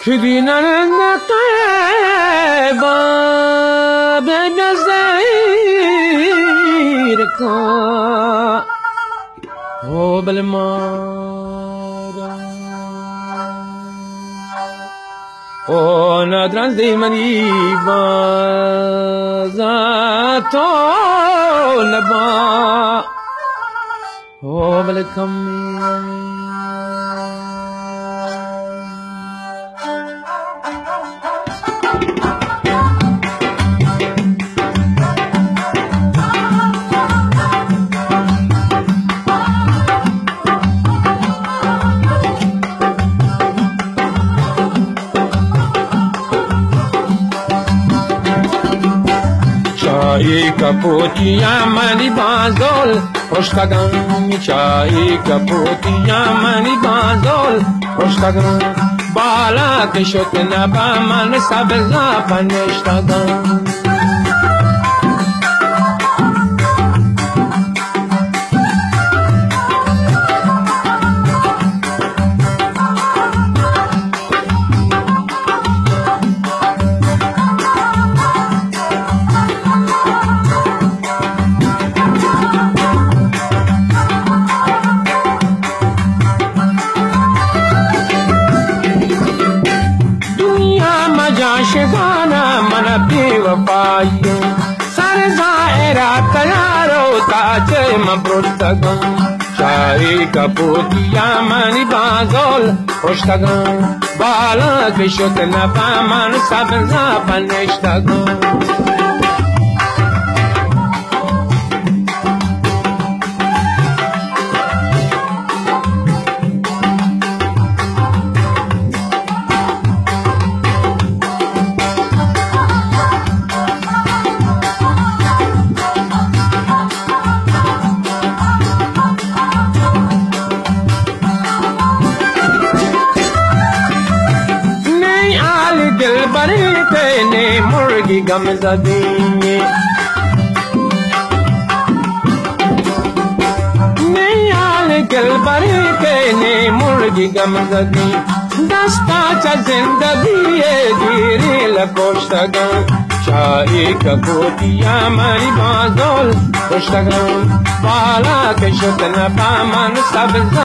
شدين النقيبة بنزيرك هو بالمارا ونادران زي منيبا ذاتو نبا هو بالكمي چای کپوتیا منی بازول خوشتگان چای کپوتیا منی بازول خوشتگان بالا کشت نبا من سبزا پنشتگان شبانا من बेवफाई सर ज़ाहिरा तयारो ताजे मब्रुतगन चाय कपूतिया मनी बाज़ोल खुशतगन बाला किशुत नफा मन सब्ज़ा पनिश्तगन दिल बरे तेने मुर्गी गम ज़दी नहीं आल दिल बरे तेने मुर्गी गम ज़दी दस्ता चा जिंदगी धीरे लकोश्तगन चाय कपूतिया मनी बाज़ोल खुशतगन बाला के शुत नफा मन सब्ज़ा